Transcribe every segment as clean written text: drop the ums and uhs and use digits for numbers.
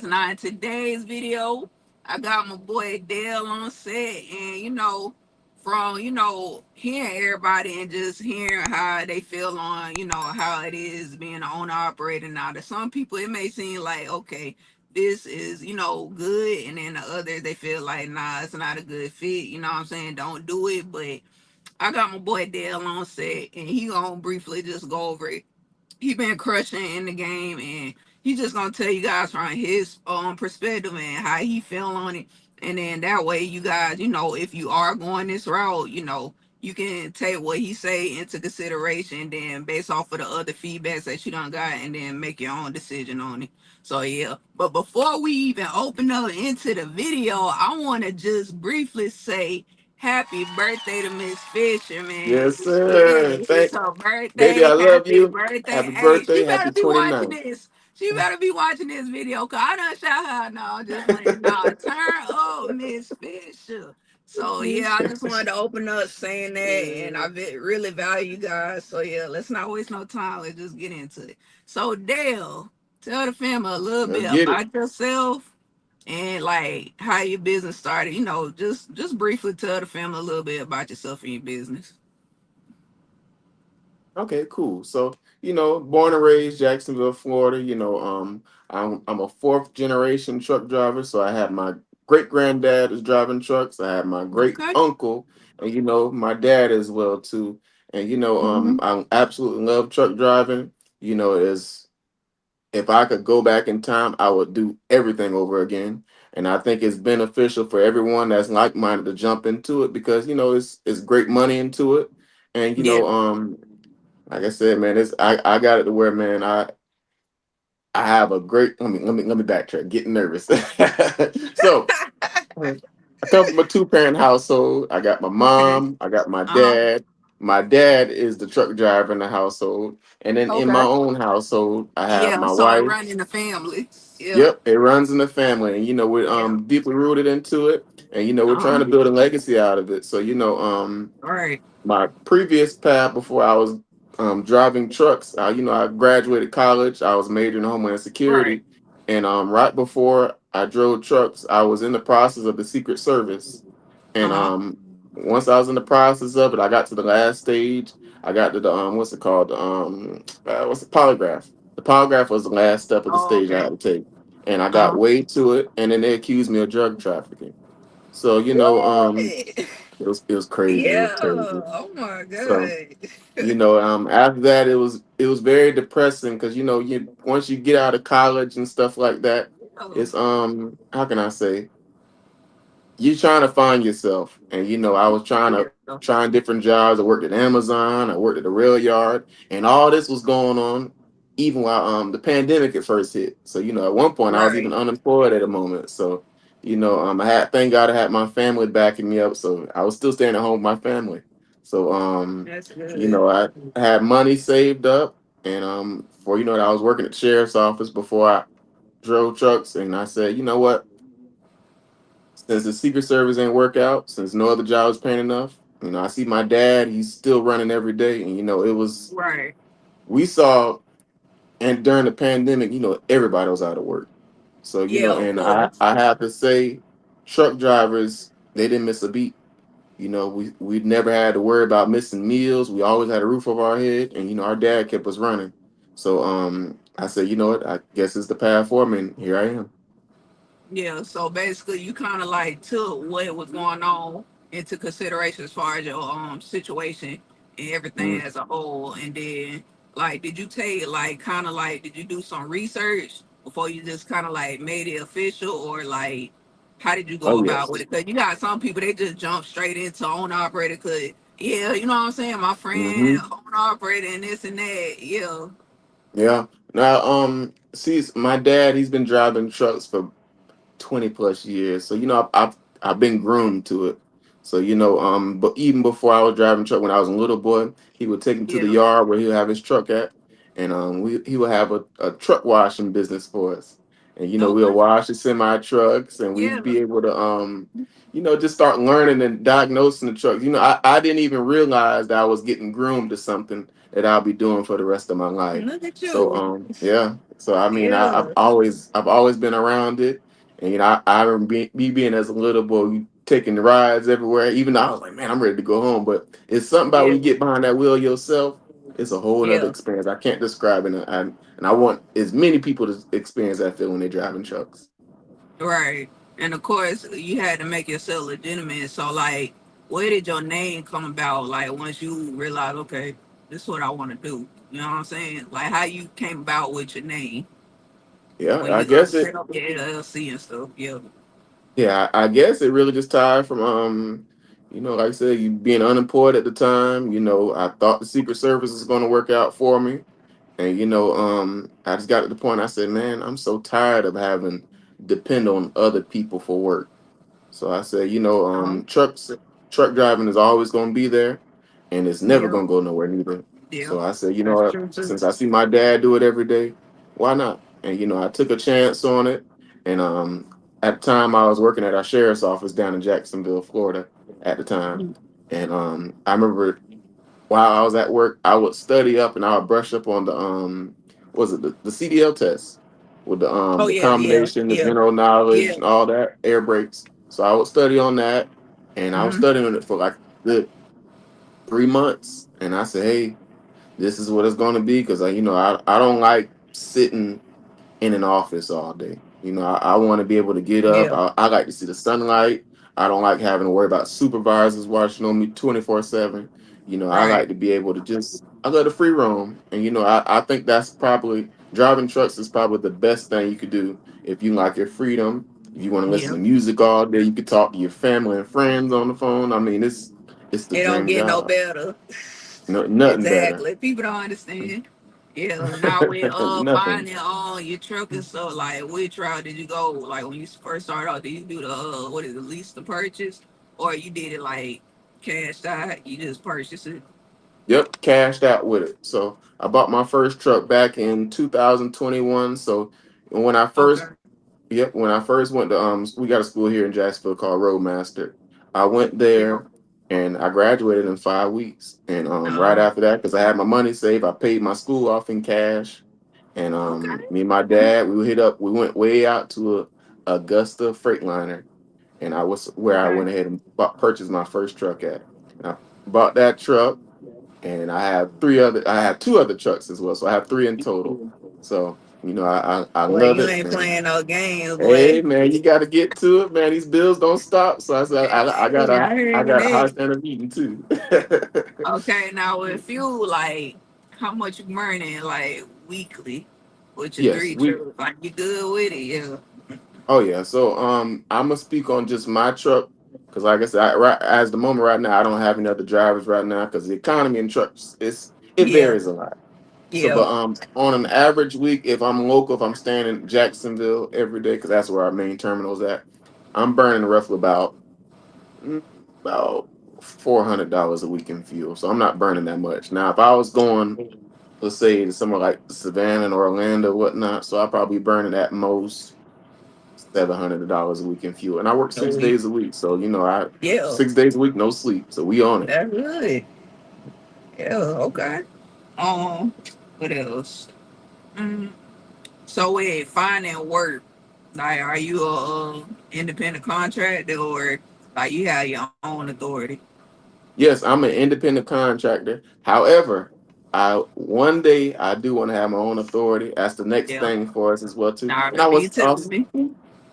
Now in today's video, I got my boy Dale on set, and from hearing everybody and just hearing how they feel on how it is being an owner operator. Now, to some people, it may seem like okay, this is good, and then the others they feel like nah, it's not a good fit. You know what I'm saying? Don't do it. But I got my boy Dale on set, and he gonna briefly just go over it. He been crushing in the game, and he's just gonna tell you guys from his perspective and how he feel on it. And then that way you guys, if you are going this route, you can take what he say into consideration, then based off of the other feedbacks that you done got, and then make your own decision on it. So yeah, but before we even open up into the video, I want to just briefly say happy birthday to Miss Fisher, man. Yes, sir. Yes, it's Thank her Baby, birthday. I love Happy you. birthday. Happy Hey, birthday. she Happy better be watching 29th. this. She better be watching this video, cause I done shot her. No, I'm just playing. No, turn up, Miss Fisher. So yeah, I just wanted to open up saying that, and I really value you guys. So yeah, let's not waste no time. Let's just get into it. So Dale, tell the family a little Let's bit get it. about yourself and like how your business started. Just briefly tell the family a little bit about yourself and your business. Okay, cool. So, born and raised Jacksonville, Florida. I'm a fourth generation truck driver. So I had my great granddad is driving trucks. I had my great Okay. uncle, and my dad as well too. And Mm-hmm. I absolutely love truck driving. Is if I could go back in time, I would do everything over again. And I think it's beneficial for everyone that's like minded to jump into it because it's great money into it. And Yeah. like I said, man, I got it to where, man, I have a great let me backtrack, getting nervous. So I come from a two-parent household. I got my Okay. mom, I got my Uh-huh. dad. My dad is the truck driver in the household. And then in my Okay. own household, I have Yeah, my so it wife. run in the family. Yeah. Yep, it runs in the family, and we're Yeah. deeply rooted into it, and we're trying Uh-huh. to build a legacy out of it. So All right. my previous path before I was driving trucks, I graduated college. I was majoring in Homeland Right. Security, and right before I drove trucks, I was in the process of the Secret Service. And Uh-huh. once I was in the process of it, I got to the last stage. I got to the what's it called? What's the polygraph? The polygraph was the last step of the Oh, stage I okay. had to take, and I got Uh-huh. way to it, and then they accused me of drug trafficking. So What? it was crazy. It Yeah. was crazy. Oh my So God. after that, it was very depressing because you once you get out of college and stuff like that, Oh, it's how can I say, you're trying to find yourself. And I was yeah. trying different jobs. I worked at Amazon, I worked at the rail yard, and all this was going on even while the pandemic at first hit. So at one point I was even Right. unemployed at a moment. So I had, thank God, I had my family backing me up, so I was still staying at home with my family. So That's good. I had money saved up, and for I was working at the sheriff's office before I drove trucks, and I said, you know what, since the Secret Service ain't work out, since no other job is paying enough, I see my dad, he's still running every day. And, Right. we saw, and during the pandemic, everybody was out of work. So, Yeah, of and course. I have to say, truck drivers, they didn't miss a beat. We never had to worry about missing meals. We always had a roof over our head, and, our dad kept us running. So, I said, you know what, I guess it's the path for me, and here I am. Yeah, so basically you kind of like took what was going on into consideration as far as your situation and everything Mm. as a whole, and then like did you take like kind of like did you do some research before you just kind of like made it official, or like how did you go Oh, about with yes. it? Because you got some people they just jump straight into owner operator. Cause yeah, you know what I'm saying. My friend Hmm. owner operator and this and that. Yeah. Yeah. Now, see, my dad, he's been driving trucks for 20 plus years. So, I've been groomed to it. So, but even before I was driving truck, when I was a little boy, he would take me to the Yeah. yard where he'll have his truck at. And he would have a truck washing business for us. And, we'll Okay. wash the semi trucks, and we'd Yeah. be able to, just start learning and diagnosing the trucks. I didn't even realize that I was getting groomed to something that I'll be doing for the rest of my life. Look at So you. yeah. So I mean Yeah. I've always been around it. And I remember me being as a little boy, taking the rides everywhere. Even though I was like, man, I'm ready to go home. But it's something about when Yeah. you get behind that wheel yourself, it's a whole other Yeah. experience. I can't describe it. And I want as many people to experience that feeling when they're driving trucks. Right. And of course, you had to make yourself legitimate. So, like, where did your name come about? Like, once you realize, okay, this is what I want to do. You know what I'm saying? Like, how you came about with your name Yeah, when I you guess it. set up your LLC and stuff. Yeah. Yeah, I guess it really just tied from like I said, you being unemployed at the time. I thought the Secret Service was going to work out for me, and I just got to the point. I said, man, I'm so tired of having depend on other people for work. So I said, Uh-huh. truck driving is always going to be there, and it's never Yeah. going to go nowhere neither. Yeah. So I said, you know That's what? true, too. Since I see my dad do it every day, why not? And I took a chance on it, and at the time I was working at our sheriff's office down in Jacksonville, Florida, at the time, and I remember while I was at work, I would study up and I would brush up on was it the CDL test with Oh, the yeah. Yeah. combination, the Yeah. general knowledge, Yeah. and all that air brakes. So I would study on that, and I was Mm-hmm. studying it for like good 3 months, and I said, hey, this is what it's going to be because I don't like sitting in an office all day. I want to be able to get up. Yeah. I like to see the sunlight. I don't like having to worry about supervisors watching on me 24/7. I Right. like to be able to I let the free roam. And I think that's probably driving trucks is probably the best thing you could do if you like your freedom. If you want to listen Yeah. to music all day, you could talk to your family and friends on the phone. I mean, it's the It don't dream get no job. better. No, nothing better. Exactly. People don't understand. Yeah. Now with Nothing. finding your truck and stuff, like which route did you go? Like when you first started out, did you do the what is it, lease to purchase? Or you did it like cash out, you just purchased it? Yep, cashed out with it. So I bought my first truck back in 2021. So when I Okay. first, yep, when I first went to we got a school here in Jacksonville called Roadmaster. I went Yeah. there and I graduated in 5 weeks. And right Um, after that, because I had my money saved, I paid my school off in cash. And okay. me and my dad, we went way out to a Augusta Freightliner, and I was where I Okay. went ahead and purchased my first truck at. And I bought that truck and I have two other trucks as well. So I have three in total. So, I Well, love you it. ain't And playing no games, hey boy. man, you gotta get to it, man. These bills don't stop. So I said Hey, I I heard got a high that. standard of eating too. Okay, now with you, like, how much you earning, like, weekly with your Yes, three we trips? Like, you good with it? Yeah. oh yeah. So I'm gonna speak on just my truck because like I said, right as the moment right now, I don't have any other drivers right now because the economy in trucks it Yeah. varies a lot. So, Yeah. but on an average week, if I'm local, if I'm staying in Jacksonville every day, because that's where our main terminal is at, I'm burning roughly mm, about $400 a week in fuel. So I'm not burning that much. Now, if I was going, let's say to somewhere like Savannah or Orlando, whatnot, so I probably burning at most $700 a week in fuel. And I work A six week. days a week, so I Yeah. 6 days a week, no sleep. So we on it. That's good. Yeah. Okay. Um, what else? Mm, so, with finding work, like, are you a independent contractor or like you have your own authority? Yes, I'm an independent contractor. However, I one day I do want to have my own authority. That's the next Yeah. thing for us as well too. I And I remember you was telling also me.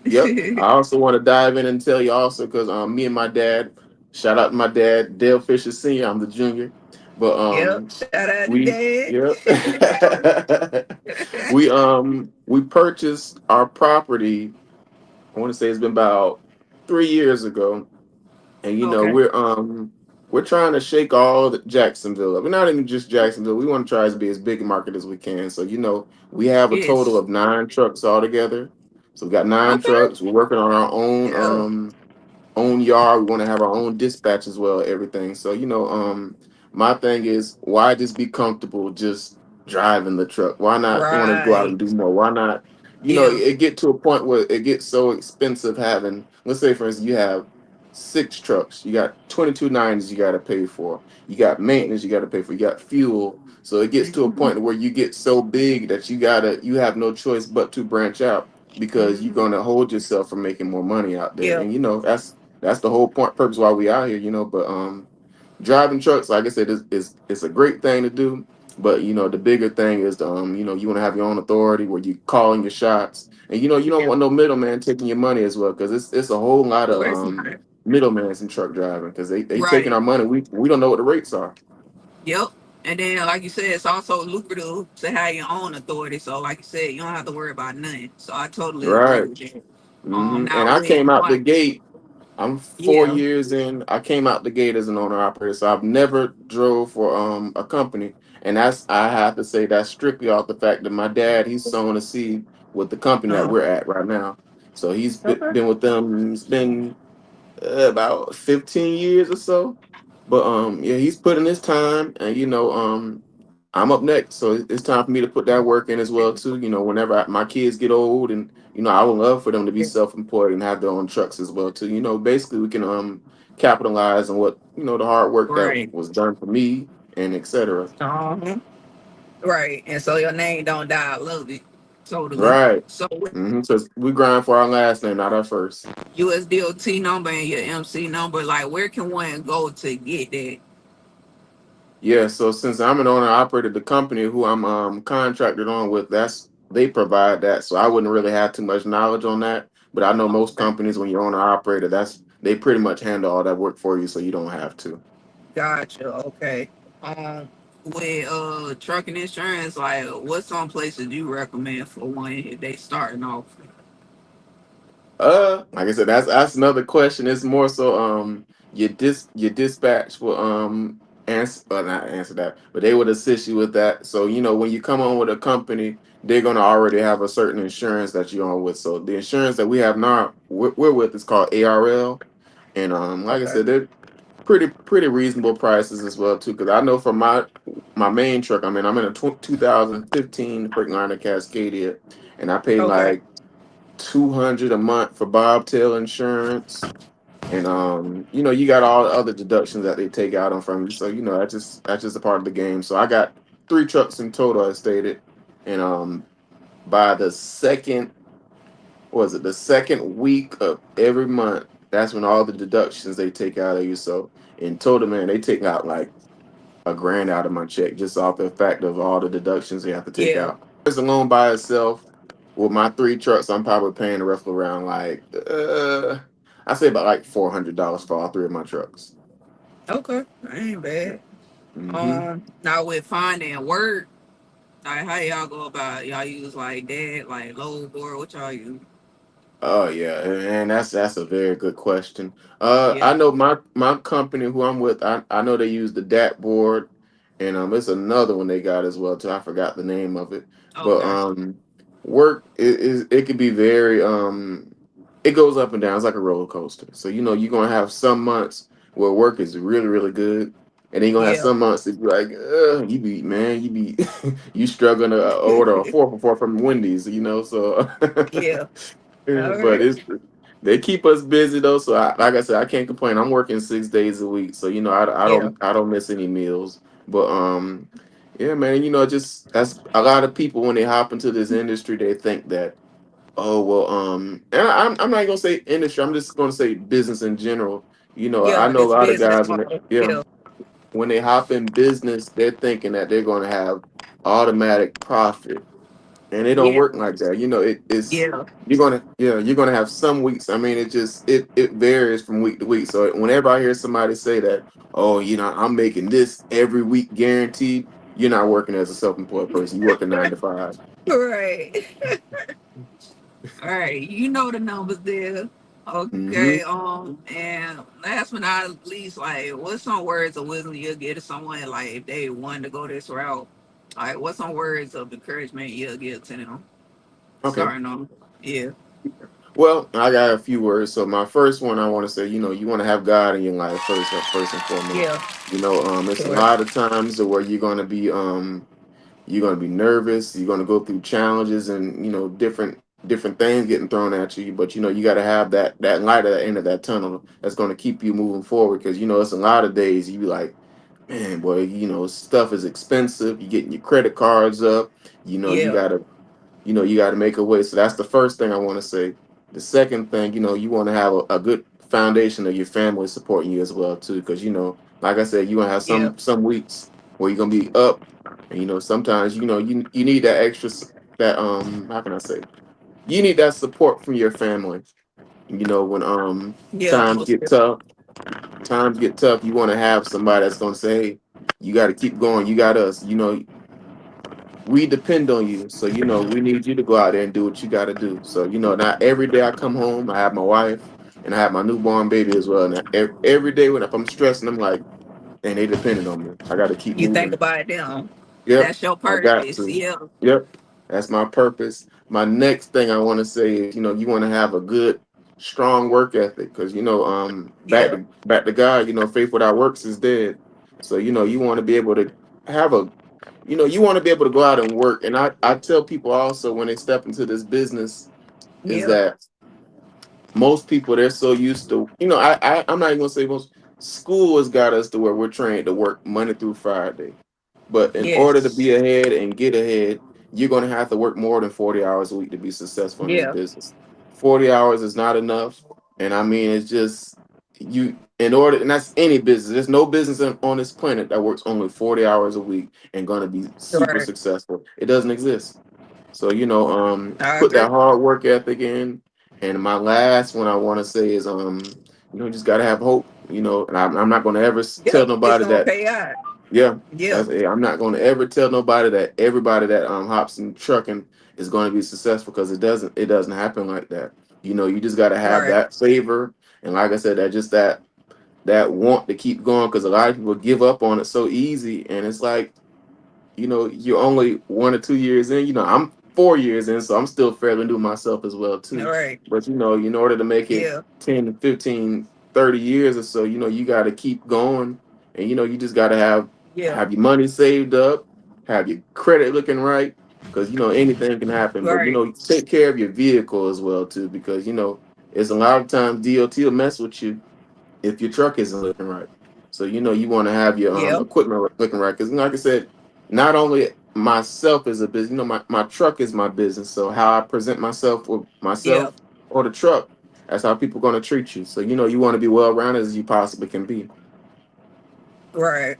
yep. I also want to dive in and tell you also because me and my dad, shout out to my dad, Dale Fisher Sr. I'm the junior, but Yep. Shout out to we Dad. yep we purchased our property. I want to say it's been about 3 years ago, and Okay. we're trying to shake all the Jacksonville up. We're not even just Jacksonville. We want to try to be as big a market as we can. So we have a total Yes. of 9 trucks altogether. So we got nine Okay. trucks. We're working on our Yeah. own yard. We want to have our own dispatch as well, everything. So, my thing is why just be comfortable just driving the truck? Why not want to go out Right. and do more? Why not, Yeah. it get to a point where it gets so expensive having, let's say for instance, you have 6 trucks, you got 2290s you got to pay for, you got maintenance you got to pay for, you got fuel. So it gets to a Mm-hmm. point where you get so big that you have no choice but to branch out because you're Mm-hmm. gonna hold yourself from making more money out there. Yeah. And that's the whole point purpose why we out here, but driving trucks, like I said, is a great thing to do. But the bigger thing is you want to have your own authority where you calling your shots, and you don't Yeah. want no middleman taking your money as well, because it's a whole lot Of of course not. middlemans in truck driving because they taking Right. our money. We don't know what the rates are. Yep. And then, like you said, it's also lucrative to have your own authority. So, like you said, you don't have to worry about nothing. So, I totally agree Right. with that. And Now I with came out the one, gate. I'm four yeah. years in. I came out the gate as an owner operator, so I've never drove for a company, and I have to say that's strictly off the fact that my dad he's sowing a seed with the company that Uh, we're at right now. So he's okay. been with them. It's been about 15 years or so. But yeah, he's putting his time, and I'm up next, so it's time for me to put that work in as well too. Whenever my kids get old, and I would love for them to be self-employed and have their own trucks as well too. Basically we can capitalize on what the hard work that Right. was done for me and etc. Uh-huh. Right. And so your name don't die. I love it. Totally. Right. So with So we grind for our last name, not our first. USDOT number and your MC number, like where can one go to get that? Yeah, so since I'm an owner operator, the company who I'm contracted on with, they provide that. So I wouldn't really have too much knowledge on that. But I know most Okay. companies when you're owner operator, they pretty much handle all that work for you, so you don't have to. Gotcha. Okay. With trucking insurance, like what some places you recommend for one if they starting off? Like I said, that's another question. It's more so your dispatch will answer not answer that, but they would assist you with that. So when you come on with a company, they're gonna already have a certain insurance that you're on with. So the insurance that we have now we're with is called ARL, and like I Okay. said, they're pretty reasonable prices as well too. Because I know for my main truck, I'm in a 2015 Freightliner Cascadia, and I pay Okay. like 200 a month for bobtail insurance, and you got all the other deductions that they take out on from you. So that's just a part of the game. So I got three trucks in total, as stated, and by the second was it the second week of every month, that's when all the deductions they take out of you. So in total, man, they take out like a grand out of my check just off the fact of all the deductions they have to take Yeah. out. It's alone by itself with my three trucks. I'm probably paying roughly around like I say about like $400 for all three of my trucks. Okay. That ain't bad. Hmm. Now with finding work, like how y'all go about it? Y'all use like that, like low board, what y'all use? Oh yeah, and that's a very good question. Yeah. I know my company who I'm with. I know they use the DAT board, and it's another one they got as well too. I forgot the name of it, but Okay. work is it could be very it goes up and down. It's like a roller coaster. So you're gonna have some months where work is really really good, and then you're gonna have Yeah. some months that be like you be you struggling to order a 4 for 4 from Wendy's. So. Yeah. Yeah, All but right. they keep us busy though. So like I said, I can't complain. I'm working 6 days a week, so Yeah. I don't miss any meals. But yeah, man, just that's a lot of people when they hop into this industry, they think that well and I'm not gonna say industry. I'm just gonna say business in general. I Yeah. know a This lot of business guys model. yeah, Yeah. when they hop in business, they're thinking that they're gonna have automatic profit, and it don't Yeah. work like that. It's Yeah. you're gonna have some weeks. I mean, it varies from week to week. So whenever I hear somebody say that, oh, I'm making this every week guaranteed, you're not working as a self-employed person. You work a 9 to 5. Right. All right. You know the numbers there. Hmm. Okay. And last but not least, like, what's some words of wisdom you'll give to someone, like, if they want to go this route? Like, what's some words of encouragement you'll give to them Okay. starting off? Yeah. Well, I got a few words. So my first one, I want to say, you want to have God in your life first and foremost. Yeah. It's a Sure. lot of times where you're going to be nervous, you're going to go through challenges and different things getting thrown at you, but you got to have that light at the end of that tunnel that's going to keep you moving forward, because it's a lot of days you be like, man, boy, stuff is expensive. You getting your credit cards up. You Yeah, gotta, you gotta make a way. So that's the first thing I want to say. The second thing, you want to have a good foundation of your family supporting you as well too, because like I said, you gonna have yeah, some weeks where you're gonna be up, and sometimes you need that that how can I say, you need that support from your family. When yeah, times most get definitely. tough, you want to have somebody that's going to say, hey, you got to keep going. You got us. We depend on you. So, we need you to go out there and do what you got to do. So, not every day I come home, I have my wife and I have my newborn baby as well. And every day when if I'm stressing, I'm like, and they depending on me. I got to keep You think moving. about them. Yep, That's your I got purpose. to. Yeah, Yep, that's my purpose. My next thing I want to say is, you want to have a good, strong work ethic because yeah, back to God, faith without works is dead. So you want to be able to have a, you want to be able to go out and work. And I tell people also when they step into this business is yeah, that most people they're so used to I'm not even gonna say most. School has got us to where we're trained to work Monday through Friday, but in order to yes, be ahead and get ahead, you're gonna have to work more than 40 hours a week to be successful in this yeah, business. 40 hours is not enough, and I mean it's just you in order, and that's any business. There's no business on this planet that works only 40 hours a week and gonna be super right. successful. It doesn't exist. So, I put that agree. hard work ethic in. And my last one I want to say is, just gotta have hope. And I'm not gonna ever tell Yep, it's nobody gonna that. pay out. Yeah, Yeah, I'm not gonna ever tell nobody that everybody that hops in trucking is going to be successful because it doesn't happen like that. You just gotta have right. that favor, and like I said, that want to keep going because a lot of people give up on it so easy, and it's like you're only 1 or 2 years in. I'm 4 years in, so I'm still fairly new myself as well All too. right. But in order to make it Yeah, 10, 15, 30 years or so, you got to keep going, and you just got to yeah, have your money saved up, have your credit looking right, because anything can happen. But right. take care of your vehicle as well too, because it's a lot of times DOT will mess with you if your truck isn't looking right. So you want to have your Yeah, equipment looking right because like I said, not only myself as a business, my truck is my business. So how I present myself with yeah, myself or the truck, that's how people going to treat you. So you want to be well rounded as you possibly can be. right.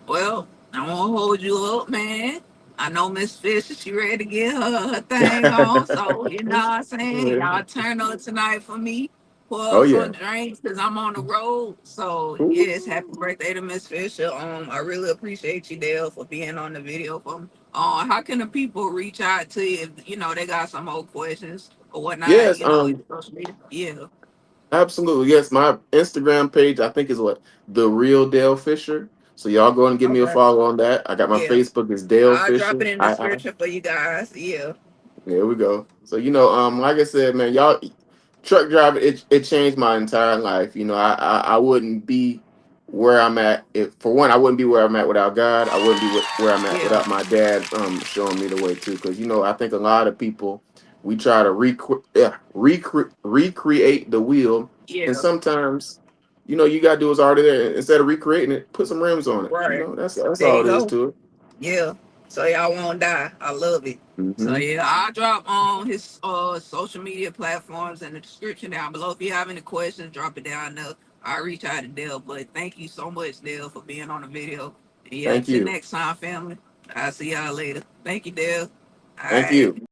Well, I won't hold you up, man. I know Miss Fisher, she ready to get her thing on. So, you know what I'm saying? Y'all turn up tonight for me. Pour Oh up some yeah. drinks because I'm on the road. So, yes, happy Ooh. birthday to Miss Fisher. I really appreciate you, Dale, for being on the video for me. How can the people reach out to you if, they got some old questions or whatnot, Yes. social media? Yeah. Absolutely. Yes. My Instagram page, I think, is what? The Real Dale Fisher. So y'all go and give me a Okay. follow on that. I got my Yeah. Facebook is Dale I'll drop Fisher. it in the I description for you guys. Yeah. There we go. So like I said, man, y'all truck driving it changed my entire life. I wouldn't be where I'm at if for one I wouldn't be where I'm at without God. I wouldn't be where I'm at Yeah. without my dad showing me the way too. Because I think a lot of people we try to recreate the wheel, and Yeah. sometimes you gotta do what's already there instead of recreating it. Put some rims on it. Right. That's There all you it is go. to it. Yeah. So y'all won't die. I love it. So Hmm. yeah, I'll drop on his social media platforms in the description down below. If you have any questions, drop it down there. I'll reach out to Dale. But thank you so much, Dale, for being on the video. And yeah, Thank till you. next time, family. I'll see y'all later. Thank you, Dale. All Thank right. you.